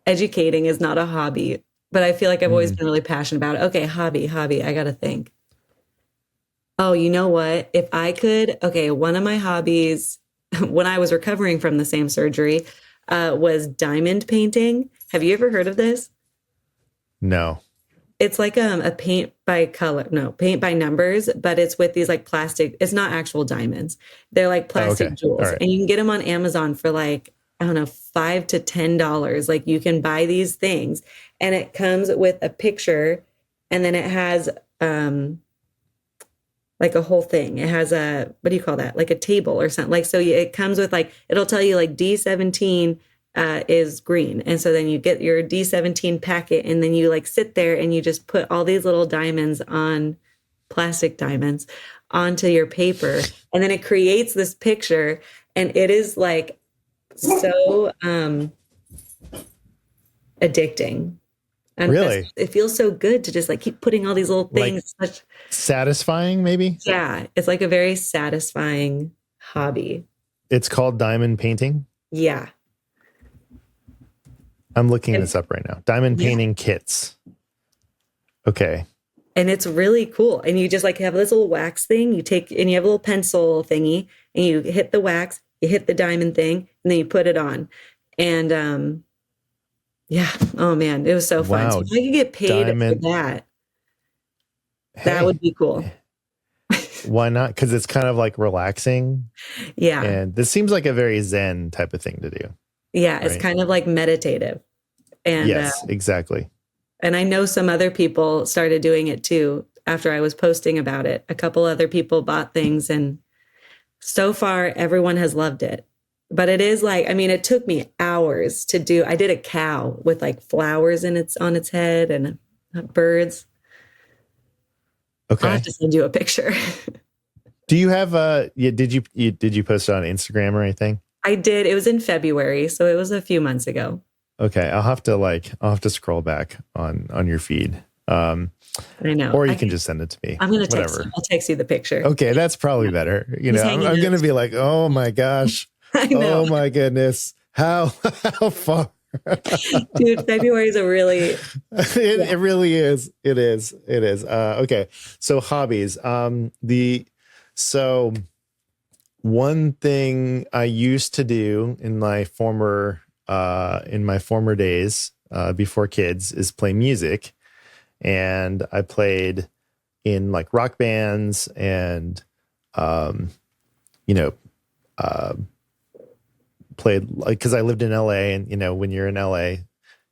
Speaker 2: educating is not a hobby, but I feel like I've always been really passionate about it. Okay, hobby. I got to think. Oh, you know what? If I could, one of my hobbies when I was recovering from the same surgery was diamond painting. Have you ever heard of this?
Speaker 1: No.
Speaker 2: It's like a paint by numbers, but it's with these like plastic, it's not actual diamonds. They're like plastic jewels.
Speaker 1: Right.
Speaker 2: And you can get them on Amazon for like, I don't know, $5 to $10. Like you can buy these things and it comes with a picture and then it has like a whole thing. It has what do you call that? Like a table or something. Like, so it comes with like, it'll tell you like D17 is green. And so then you get your D17 packet and then you like sit there and you just put all these little diamonds on plastic diamonds onto your paper. And then it creates this picture and it is like so addicting. And
Speaker 1: really?
Speaker 2: It feels so good to just like keep putting all these little things.
Speaker 1: Like satisfying maybe?
Speaker 2: Yeah. It's like a very satisfying hobby.
Speaker 1: It's called diamond painting?
Speaker 2: Yeah.
Speaker 1: I'm looking this up right now. Diamond painting kits. Okay.
Speaker 2: And it's really cool. And you just like have this little wax thing. You take and you have a little pencil thingy and you hit the wax, you hit the diamond thing, and then you put it on. And oh man, it was so fun.
Speaker 1: Wow.
Speaker 2: So if I could get paid for that, that would be cool.
Speaker 1: Why not? Because it's kind of like relaxing.
Speaker 2: Yeah.
Speaker 1: And this seems like a very Zen type of thing to do.
Speaker 2: Yeah, it's kind of like meditative. And
Speaker 1: yes, exactly.
Speaker 2: And I know some other people started doing it too after I was posting about it. A couple other people bought things and so far everyone has loved it. But it is like, I mean, it took me hours to do. I did a cow with like flowers on its head and birds.
Speaker 1: Okay.
Speaker 2: I'll have to send you a picture.
Speaker 1: Do you have did you post it on Instagram or anything?
Speaker 2: I did. It was in February, so it was a few months ago.
Speaker 1: Okay, I'll have to scroll back on your feed.
Speaker 2: I know.
Speaker 1: Or you can just send it to me.
Speaker 2: I'm going to text you. I'll text you the picture.
Speaker 1: Okay, that's probably better. You know, I'm going to be like, oh my gosh.
Speaker 2: I know.
Speaker 1: Oh my goodness. How far?
Speaker 2: Dude, February is a really...
Speaker 1: It really is. It is. Okay, so hobbies. So one thing I used to do in my former days before kids is play music, and I played in like rock bands and played like, because I lived in LA, and when you're in LA,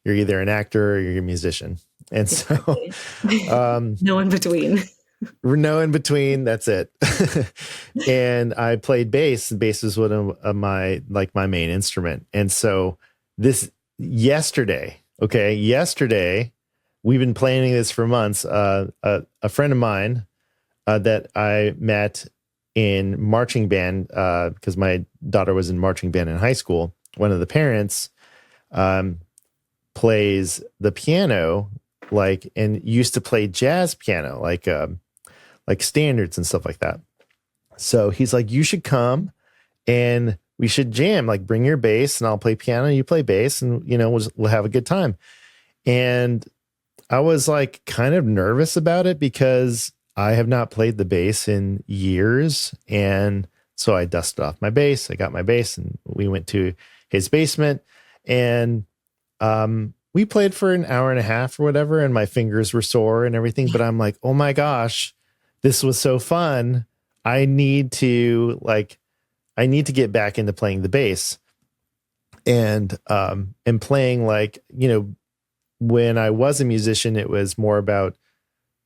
Speaker 1: you're either an actor or you're a musician, and so
Speaker 2: no in between.
Speaker 1: No in between. That's it. And I played bass. Bass is one of my main instrument. And so yesterday, we've been planning this for months. A friend of mine that I met in marching band, because my daughter was in marching band in high school. One of the parents plays the piano, and used to play jazz piano, like standards and stuff like that. So he's like, you should come and we should jam, like bring your bass and I'll play piano, you play bass, and we'll have a good time. And I was like kind of nervous about it because I have not played the bass in years. And so I dusted off my bass. I got my bass and we went to his basement, and we played for an hour and a half or whatever. And my fingers were sore and everything, but I'm like, oh my gosh, this was so fun. I need to get back into playing the bass, and playing, when I was a musician, it was more about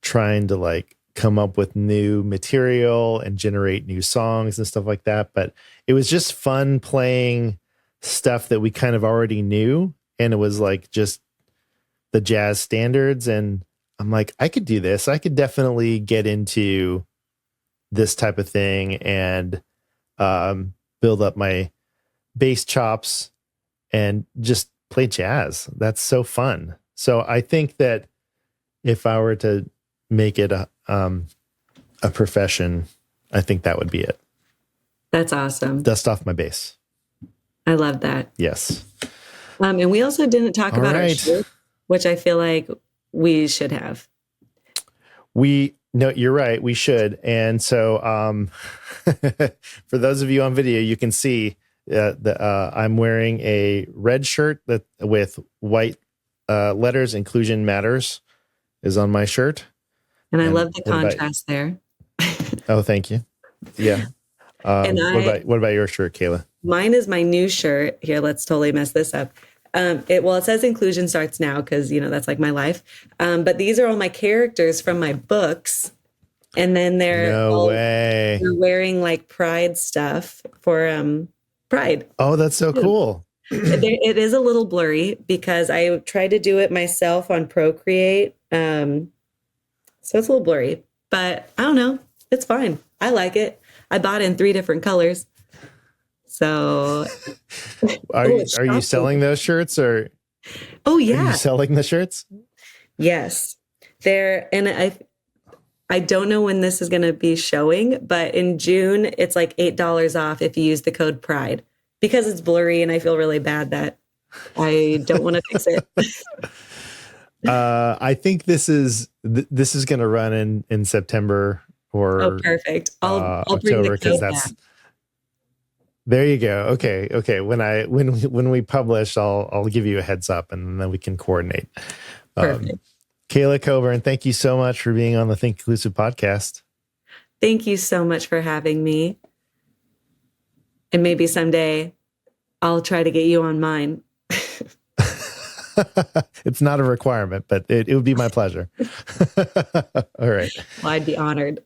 Speaker 1: trying to come up with new material and generate new songs and stuff like that. But it was just fun playing stuff that we kind of already knew. And it was just the jazz standards. And I'm like, I could do this. I could definitely get into this type of thing and build up my bass chops and just play jazz. That's so fun. So I think that if I were to make it a profession, I think that would be it.
Speaker 2: That's awesome.
Speaker 1: Dust off my bass.
Speaker 2: I love that.
Speaker 1: Yes.
Speaker 2: And we also didn't talk about our shirt, which I feel like we should have.
Speaker 1: No, you're right. We should. And so for those of you on video, you can see I'm wearing a red shirt with white letters. Inclusion matters is on my shirt.
Speaker 2: And I love the contrast there.
Speaker 1: Oh, thank you. Yeah. What about your shirt, Kayla?
Speaker 2: Mine is my new shirt. Here, let's totally mess this up. It says inclusion starts now because, that's like my life. But these are all my characters from my books. And then they're wearing pride stuff for Pride.
Speaker 1: Oh, that's so cool.
Speaker 2: It is a little blurry because I tried to do it myself on Procreate. So it's a little blurry, but I don't know. It's fine. I like it. I bought it in 3 different colors. So
Speaker 1: are you selling those shirts or?
Speaker 2: Oh yeah.
Speaker 1: Are you selling the shirts?
Speaker 2: Yes. And I don't know when this is going to be showing, but in June, it's like $8 off if you use the code PRIDE, because it's blurry and I feel really bad that I don't want to fix it.
Speaker 1: I think this is going to run in September or
Speaker 2: perfect. I'll
Speaker 1: October, because that's back. There you go. Okay. When we publish, I'll give you a heads up and then we can coordinate.
Speaker 2: Perfect.
Speaker 1: Kayla Coburn, thank you so much for being on the Think Inclusive podcast.
Speaker 2: Thank you so much for having me. And maybe someday I'll try to get you on mine.
Speaker 1: It's not a requirement, but it would be my pleasure. All right.
Speaker 2: Well, I'd be honored.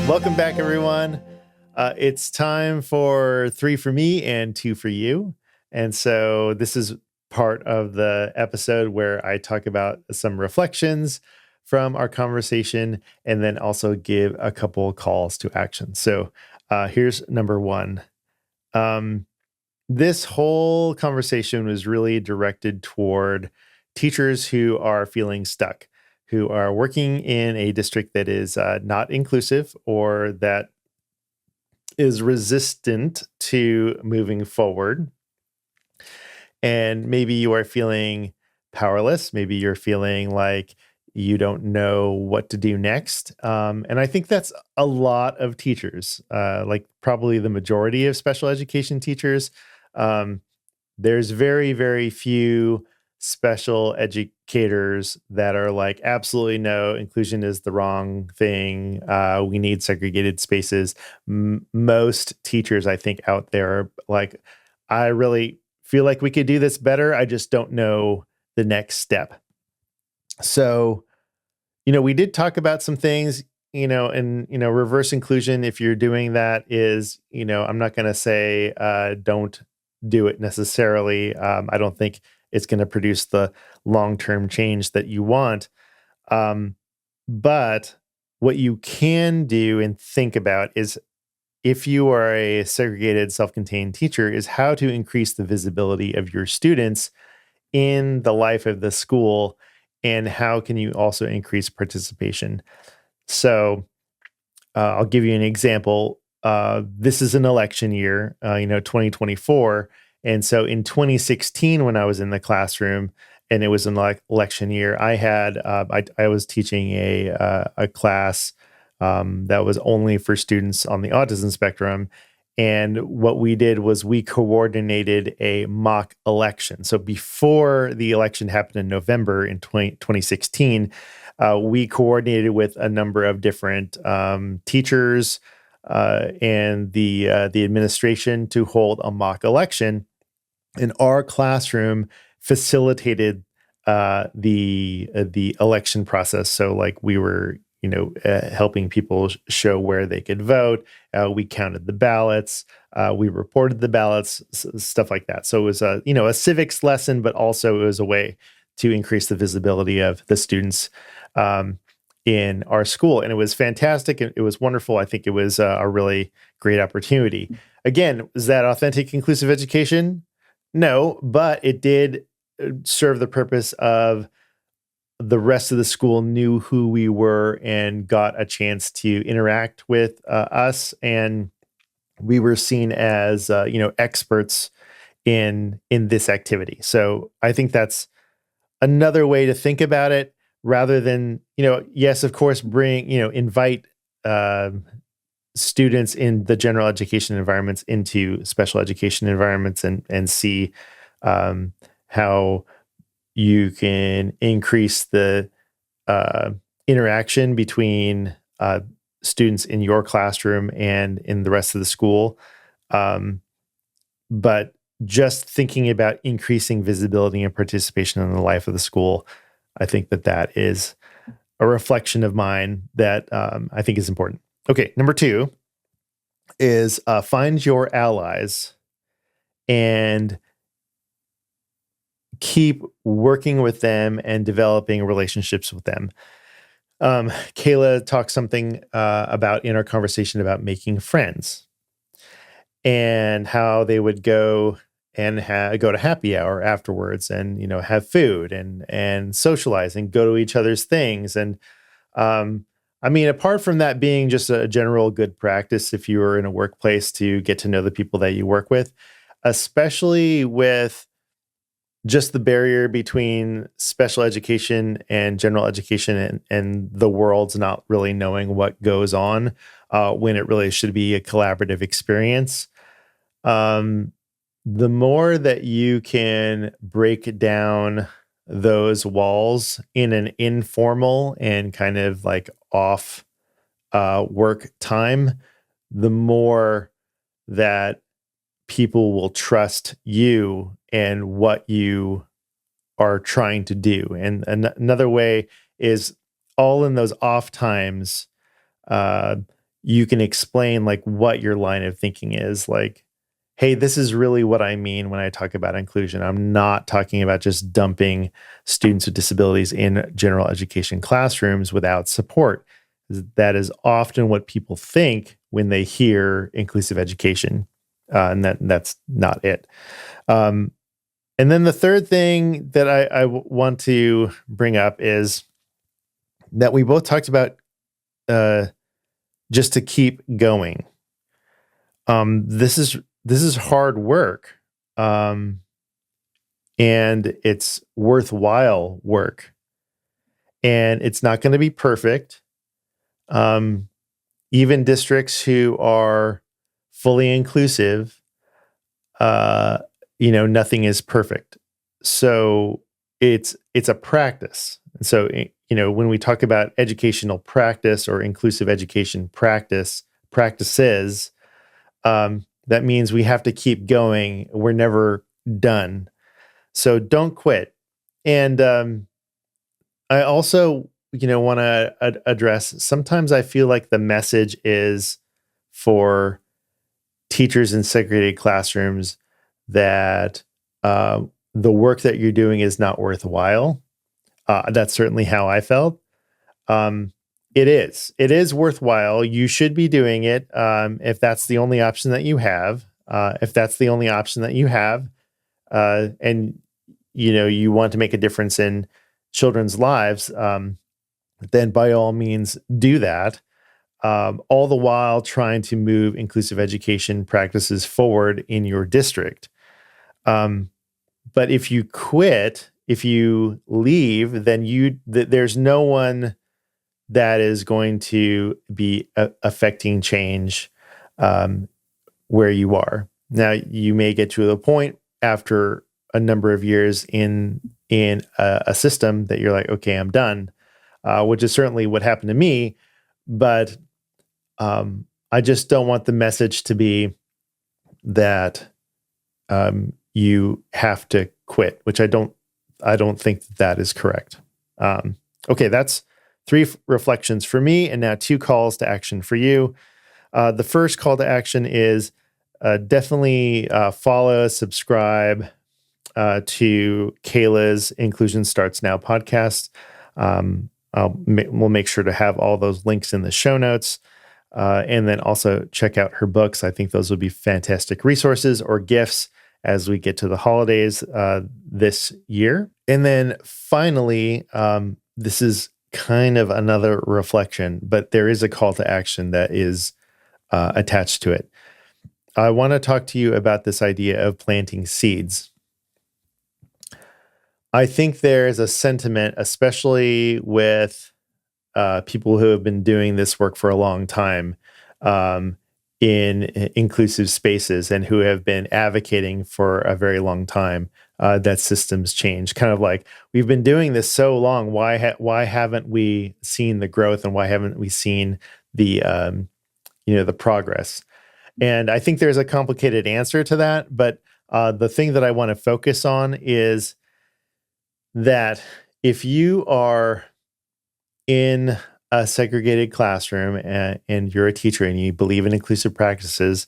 Speaker 1: Welcome back, everyone. It's time for 3 for me and 2 for you. And so this is part of the episode where I talk about some reflections from our conversation and then also give a couple calls to action. So here's number 1. This whole conversation was really directed toward teachers who are feeling stuck, who are working in a district that is not inclusive or that is resistant to moving forward. And maybe you are feeling powerless. Maybe you're feeling like you don't know what to do next. And I think that's a lot of teachers, like probably the majority of special education teachers. There's very, very few special educators that are like, absolutely no, inclusion is the wrong thing. We need segregated spaces. Most teachers, I think, out there are like, I really feel like we could do this better. I just don't know the next step. So We did talk about some things, and, reverse inclusion, if you're doing that is, I'm not going to say don't do it necessarily. I don't think it's going to produce the long-term change that you want. Um, but what you can do and think about is, if you are a segregated, self-contained teacher, is how to increase the visibility of your students in the life of the school, and how can you also increase participation. So I'll give you an example. This is an election year, 2024. And so in 2016, when I was in the classroom and it was an election year, I was teaching a class that was only for students on the autism spectrum. And what we did was we coordinated a mock election. So before the election happened in November in 2016, we coordinated with a number of different teachers and the administration to hold a mock election. And our classroom facilitated the election process. So, like, we were helping people show where they could vote. We counted the ballots. We reported the ballots, stuff like that. So it was a civics lesson, but also it was a way to increase the visibility of the students in our school. And it was fantastic. It was wonderful. I think it was a really great opportunity. Again, is that authentic, inclusive education? No, but it did serve the purpose of the rest of the school knew who we were and got a chance to interact with us. And we were seen as, experts in this activity. So I think that's another way to think about it, rather than, yes, of course, invite students in the general education environments into special education environments, and see how you can increase the interaction between students in your classroom and in the rest of the school. But just thinking about increasing visibility and participation in the life of the school, I think that is a reflection of mine that I think is important. Okay, number 2 is find your allies and keep working with them and developing relationships with them. Kayla talked something about in our conversation about making friends and how they would go and go to happy hour afterwards, and have food and socialize and go to each other's things. And apart from that being just a general good practice, if you are in a workplace, to get to know the people that you work with, especially with just the barrier between special education and general education, and the world's not really knowing what goes on when it really should be a collaborative experience. The more that you can break down those walls in an informal and kind of like off work time, the more that people will trust you and what you are trying to do. And another way is, all in those off times, you can explain like what your line of thinking is. Like, hey, this is really what I mean when I talk about inclusion. I'm not talking about just dumping students with disabilities in general education classrooms without support. That is often what people think when they hear inclusive education. And that's not it. And then the third thing that I want to bring up is that we both talked about just to keep going. This is hard work, and it's worthwhile work, and it's not going to be perfect. Even districts who are fully inclusive, nothing is perfect. So it's a practice. And so, when we talk about educational practice or inclusive education practices, that means we have to keep going. We're never done. So don't quit. And I also want to address, sometimes I feel like the message is for teachers in segregated classrooms that the work that you're doing is not worthwhile. That's certainly how I felt. Um, it is. It is worthwhile. You should be doing it if that's the only option that you have. If that's the only option that you have, and you want to make a difference in children's lives, then by all means do that. All the while trying to move inclusive education practices forward in your district. But if you quit, if you leave, then there's no one that is going to be affecting change where you are. Now, you may get to the point after a number of years in a system that you're like, okay, I'm done, which is certainly what happened to me. But I just don't want the message to be that you have to quit, which I don't think that is correct. Okay, that's 3 reflections for me, and now 2 calls to action for you. The first call to action is definitely follow, subscribe to Kayla's Inclusion Starts Now podcast. We'll make sure to have all those links in the show notes. And then also check out her books. I think those would be fantastic resources or gifts as we get to the holidays this year. And then finally, this is kind of another reflection, but there is a call to action that is attached to it. I want to talk to you about this idea of planting seeds. I think there is a sentiment, especially with people who have been doing this work for a long time in inclusive spaces and who have been advocating for a very long time that systems change. Kind of like, we've been doing this so long. Why haven't we seen the growth, and why haven't we seen the the progress? And I think there's a complicated answer to that. But the thing that I want to focus on is that if you are in a segregated classroom and you're a teacher and you believe in inclusive practices,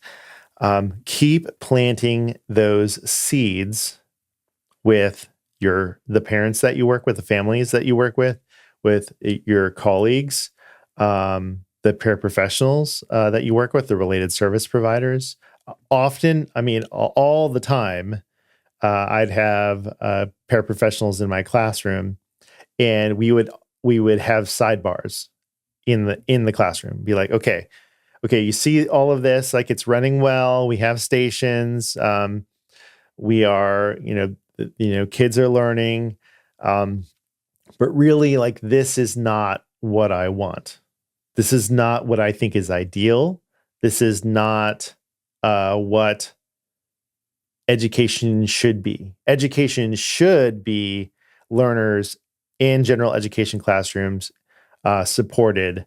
Speaker 1: keep planting those seeds with the parents that you work with, the families that you work with your colleagues, the paraprofessionals that you work with, the related service providers. Often, I mean, all the time, I'd have paraprofessionals in my classroom, and we would have sidebars in the classroom. Be like, okay, you see all of this, like, it's running well. We have stations. We are, kids are learning, but really, like, this is not what I want. This is not what I think is ideal. This is not what education should be. Education should be learners in general education classrooms supported.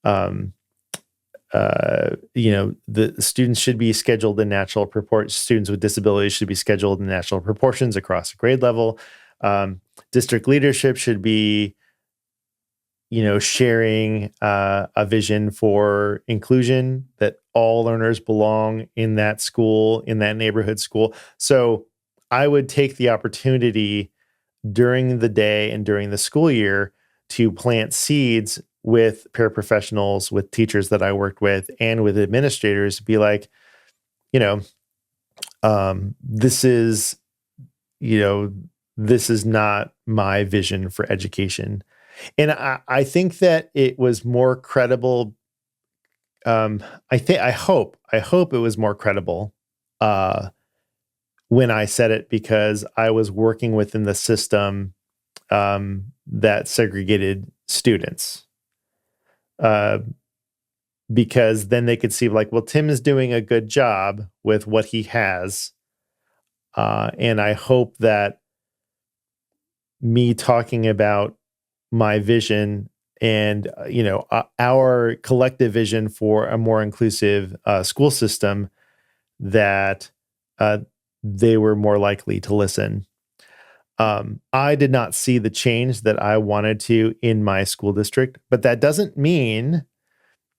Speaker 1: The students should be scheduled in natural proportions. Students with disabilities should be scheduled in natural proportions across a grade level. District leadership should be sharing a vision for inclusion, that all learners belong in that school, in that neighborhood school. So I would take the opportunity during the day and during the school year to plant seeds with paraprofessionals, with teachers that I worked with, and with administrators, be like, this is not my vision for education. And I think that it was more credible. I hope it was more credible when I said it, because I was working within the system that segregated students. Because then they could see, like, well, Tim is doing a good job with what he has. And I hope that me talking about my vision and our collective vision for a more inclusive school system, that they were more likely to listen. I did not see the change that I wanted to in my school district, but that doesn't mean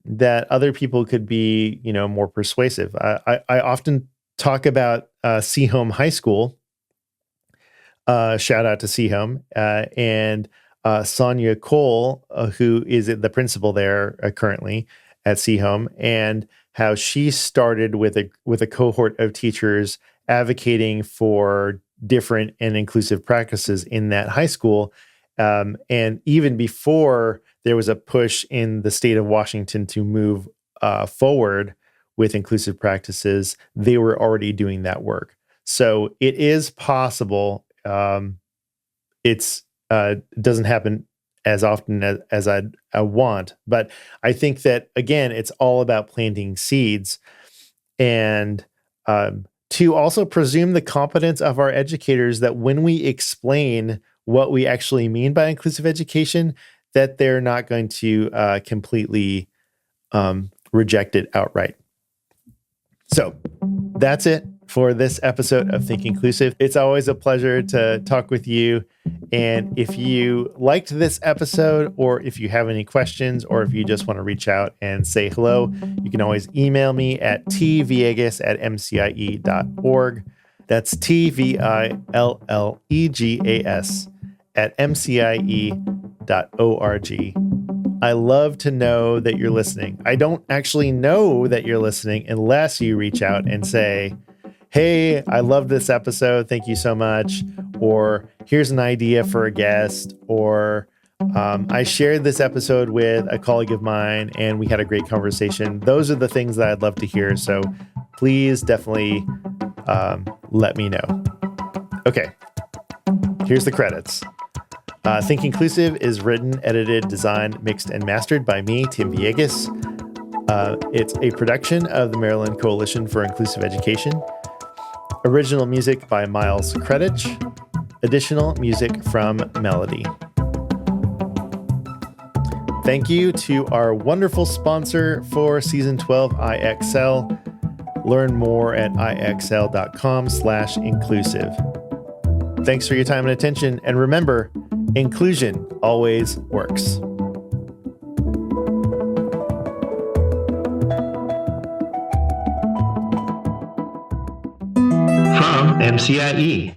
Speaker 1: that other people could be, more persuasive. I often talk about Seahome High School. Shout out to Seahome and Sonia Cole, who is the principal there currently at Seahome, and how she started with a cohort of teachers advocating for different and inclusive practices in that high school. And even before there was a push in the state of Washington to move forward with inclusive practices, they were already doing that work. So it is possible. It doesn't happen as often as I want, but I think that, again, it's all about planting seeds and to also presume the competence of our educators that when we explain what we actually mean by inclusive education, that they're not going to completely reject it outright. So that's it for this episode of Think Inclusive. It's always a pleasure to talk with you. And if you liked this episode, or if you have any questions, or if you just want to reach out and say hello, you can always email me at tvillegas@mcie.org. That's tvillegas@mcie.org. I love to know that you're listening. I don't actually know that you're listening unless you reach out and say, hey, I love this episode. Thank you so much. Or here's an idea for a guest. Or I shared this episode with a colleague of mine and we had a great conversation. Those are the things that I'd love to hear. So please definitely let me know. Okay, here's the credits. Think Inclusive is written, edited, designed, mixed, and mastered by me, Tim Villegas. It's a production of the Maryland Coalition for Inclusive Education. Original music by Miles Kredich. Additional music from Melody. Thank you to our wonderful sponsor for Season 12, IXL. Learn more at ixl.com/inclusive. Thanks for your time and attention. And remember, inclusion always works. From MCIE.